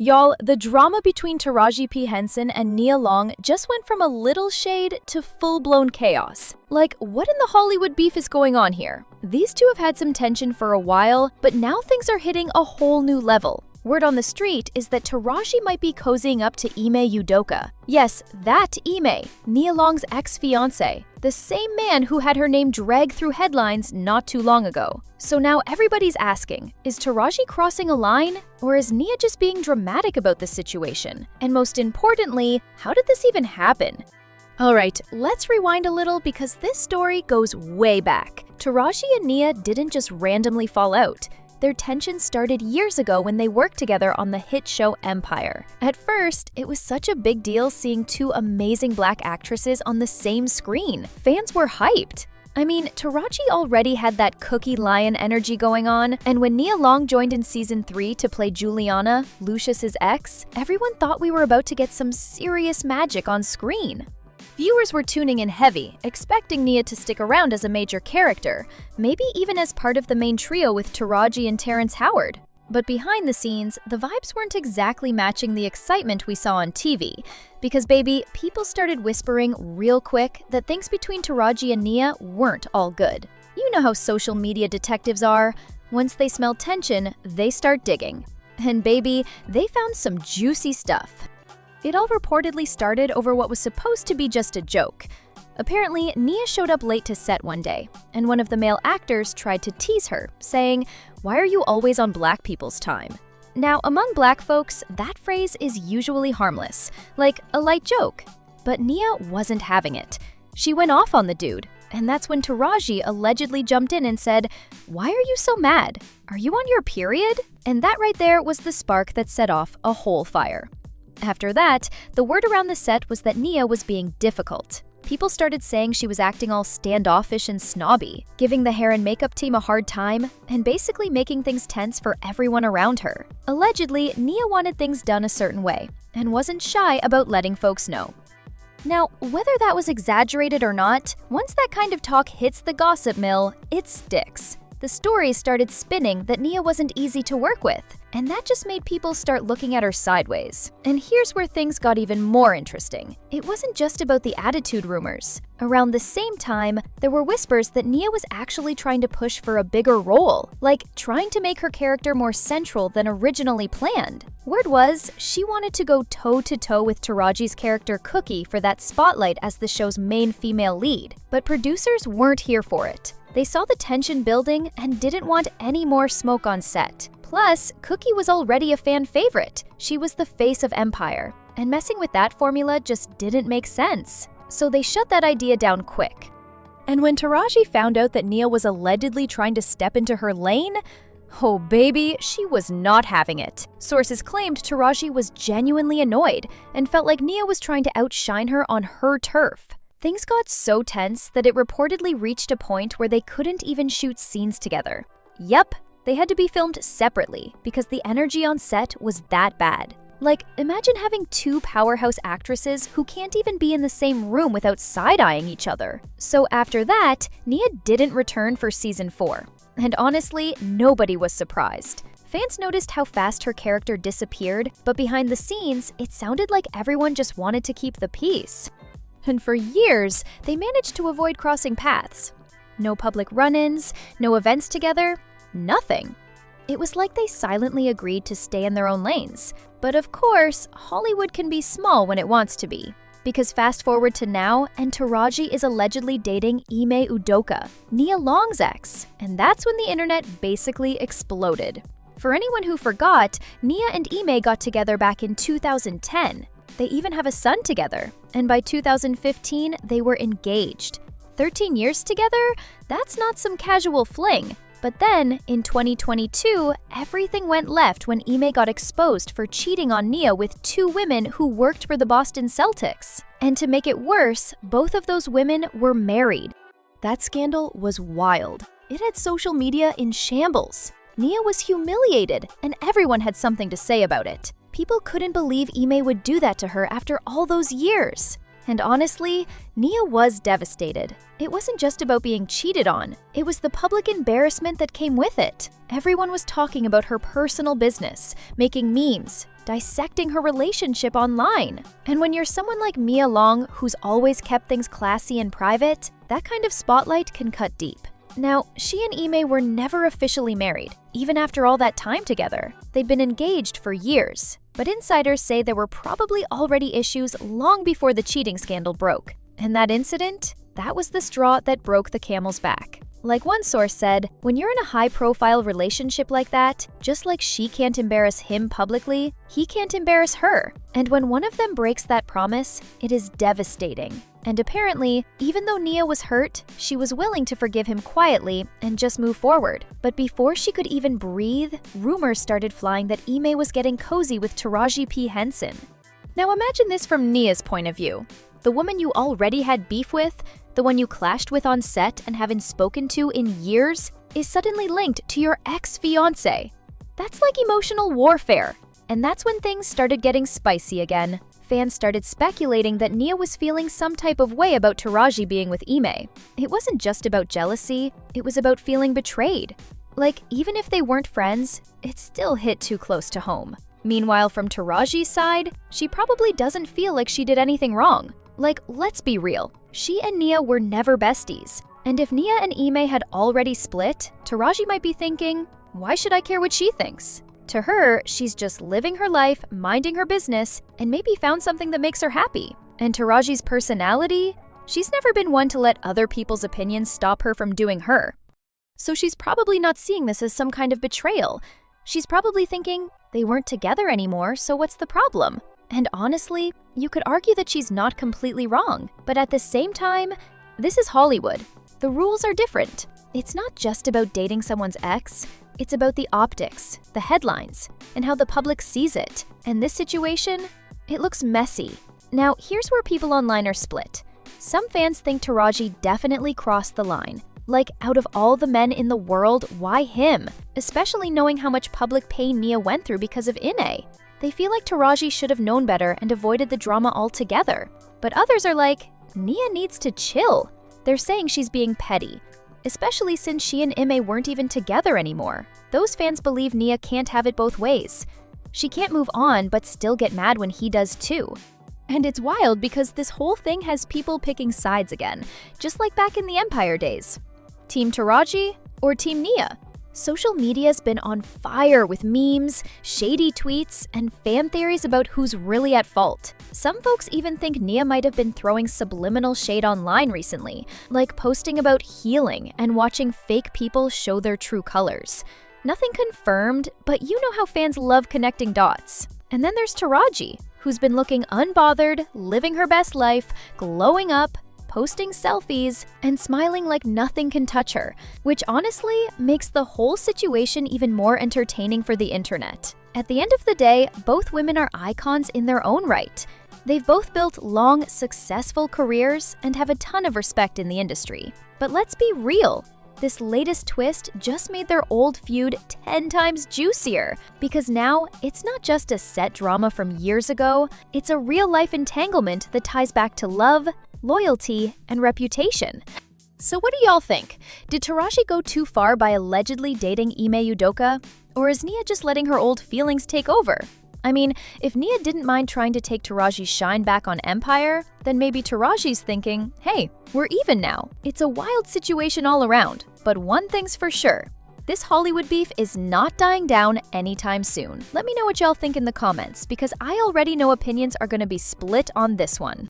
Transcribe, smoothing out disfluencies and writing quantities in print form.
Y'all, the drama between Taraji P. Henson and Nia Long just went from a little shade to full-blown chaos. Like, what in the Hollywood beef is going on here? These two have had some tension for a while, but now things are hitting a whole new level. Word on the street is that Taraji might be cozying up to Ime Udoka. Yes, that Ime, Nia Long's ex-fiancé, the same man who had her name dragged through headlines not too long ago. So now everybody's asking, is Taraji crossing a line? Or is Nia just being dramatic about the situation? And most importantly, how did this even happen? Alright, let's rewind a little because this story goes way back. Taraji and Nia didn't just randomly fall out. Their tension started years ago when they worked together on the hit show Empire. At first, it was such a big deal seeing two amazing black actresses on the same screen. Fans were hyped. I mean, Taraji already had that Cookie Lyon energy going on, and when Nia Long joined in season 3 to play Juliana, Lucius's ex, everyone thought we were about to get some serious magic on screen. Viewers were tuning in heavy, expecting Nia to stick around as a major character, maybe even as part of the main trio with Taraji and Terrence Howard. But behind the scenes, the vibes weren't exactly matching the excitement we saw on TV, because baby, people started whispering real quick that things between Taraji and Nia weren't all good. You know how social media detectives are. Once they smell tension, they start digging. And baby, they found some juicy stuff. It all reportedly started over what was supposed to be just a joke. Apparently, Nia showed up late to set one day, and one of the male actors tried to tease her, saying, "Why are you always on black people's time?" Now, among black folks, that phrase is usually harmless, like a light joke. But Nia wasn't having it. She went off on the dude, and that's when Taraji allegedly jumped in and said, "Why are you so mad? Are you on your period?" And that right there was the spark that set off a whole fire. After that, the word around the set was that Nia was being difficult. People started saying she was acting all standoffish and snobby, giving the hair and makeup team a hard time, and basically making things tense for everyone around her. Allegedly, Nia wanted things done a certain way, and wasn't shy about letting folks know. Now, whether that was exaggerated or not, once that kind of talk hits the gossip mill, it sticks. The stories started spinning that Nia wasn't easy to work with, and that just made people start looking at her sideways. And here's where things got even more interesting. It wasn't just about the attitude rumors. Around the same time, there were whispers that Nia was actually trying to push for a bigger role, like trying to make her character more central than originally planned. Word was, she wanted to go toe-to-toe with Taraji's character Cookie for that spotlight as the show's main female lead, but producers weren't here for it. They saw the tension building and didn't want any more smoke on set. Plus, Cookie was already a fan favorite. She was the face of Empire, and messing with that formula just didn't make sense. So they shut that idea down quick. And when Taraji found out that Nia was allegedly trying to step into her lane, oh baby, she was not having it. Sources claimed Taraji was genuinely annoyed and felt like Nia was trying to outshine her on her turf. Things got so tense that it reportedly reached a point where they couldn't even shoot scenes together. Yep, they had to be filmed separately because the energy on set was that bad. Like, imagine having two powerhouse actresses who can't even be in the same room without side-eyeing each other. So after that, Nia didn't return for season 4. And honestly, nobody was surprised. Fans noticed how fast her character disappeared, but behind the scenes, it sounded like everyone just wanted to keep the peace. And for years, they managed to avoid crossing paths. No public run-ins, no events together, nothing. It was like they silently agreed to stay in their own lanes. But of course, Hollywood can be small when it wants to be. Because fast forward to now, and Taraji is allegedly dating Ime Udoka, Nia Long's ex. And that's when the internet basically exploded. For anyone who forgot, Nia and Ime got together back in 2010. They even have a son together, and by 2015, they were engaged. 13 years together? That's not some casual fling. But then, in 2022, everything went left when Ime got exposed for cheating on Nia with two women who worked for the Boston Celtics. And to make it worse, both of those women were married. That scandal was wild. It had social media in shambles. Nia was humiliated, and everyone had something to say about it. People couldn't believe Ime would do that to her after all those years. And honestly, Nia was devastated. It wasn't just about being cheated on, it was the public embarrassment that came with it. Everyone was talking about her personal business, making memes, dissecting her relationship online. And when you're someone like Nia Long, who's always kept things classy and private, that kind of spotlight can cut deep. Now, she and Ime were never officially married, even after all that time together. They'd been engaged for years, but insiders say there were probably already issues long before the cheating scandal broke. And that incident? That was the straw that broke the camel's back. Like one source said, when you're in a high-profile relationship like that, just like she can't embarrass him publicly, he can't embarrass her. And when one of them breaks that promise, it is devastating. And apparently, even though Nia was hurt, she was willing to forgive him quietly and just move forward. But before she could even breathe, rumors started flying that Ime was getting cozy with Taraji P. Henson. Now imagine this from Nia's point of view. The woman you already had beef with, the one you clashed with on set and haven't spoken to in years, is suddenly linked to your ex-fiancé. That's like emotional warfare. And that's when things started getting spicy again. Fans started speculating that Nia was feeling some type of way about Taraji being with Ime. It wasn't just about jealousy, it was about feeling betrayed. Like, even if they weren't friends, it still hit too close to home. Meanwhile, from Taraji's side, she probably doesn't feel like she did anything wrong. Like, let's be real, she and Nia were never besties. And if Nia and Ime had already split, Taraji might be thinking, why should I care what she thinks? To her, she's just living her life, minding her business, and maybe found something that makes her happy. And Taraji's personality? She's never been one to let other people's opinions stop her from doing her. So she's probably not seeing this as some kind of betrayal. She's probably thinking, they weren't together anymore, so what's the problem? And honestly, you could argue that she's not completely wrong. But at the same time, this is Hollywood. The rules are different. It's not just about dating someone's ex. It's about the optics, the headlines, and how the public sees it. And this situation, it looks messy. Now, here's where people online are split. Some fans think Taraji definitely crossed the line. Like, out of all the men in the world, why him? Especially knowing how much public pain Nia went through because of Ime. They feel like Taraji should have known better and avoided the drama altogether. But others are like, Nia needs to chill. They're saying she's being petty, especially since she and Ime weren't even together anymore. Those fans believe Nia can't have it both ways. She can't move on but still get mad when he does too. And it's wild because this whole thing has people picking sides again, just like back in the Empire days. Team Taraji or Team Nia? Social media's been on fire with memes, shady tweets, and fan theories about who's really at fault. Some folks even think Nia might have been throwing subliminal shade online recently, like posting about healing and watching fake people show their true colors. Nothing confirmed, but you know how fans love connecting dots. And then there's Taraji, who's been looking unbothered, living her best life, glowing up, posting selfies, and smiling like nothing can touch her, which honestly makes the whole situation even more entertaining for the internet. At the end of the day, both women are icons in their own right. They've both built long, successful careers and have a ton of respect in the industry. But let's be real, this latest twist just made their old feud 10 times juicier, because now it's not just a set drama from years ago, it's a real-life entanglement that ties back to love, loyalty, and reputation. So what do y'all think? Did Taraji go too far by allegedly dating Ime Udoka? Or is Nia just letting her old feelings take over? I mean, if Nia didn't mind trying to take Taraji's shine back on Empire, then maybe Taraji's thinking, hey, we're even now. It's a wild situation all around, but one thing's for sure. This Hollywood beef is not dying down anytime soon. Let me know what y'all think in the comments, because I already know opinions are going to be split on this one.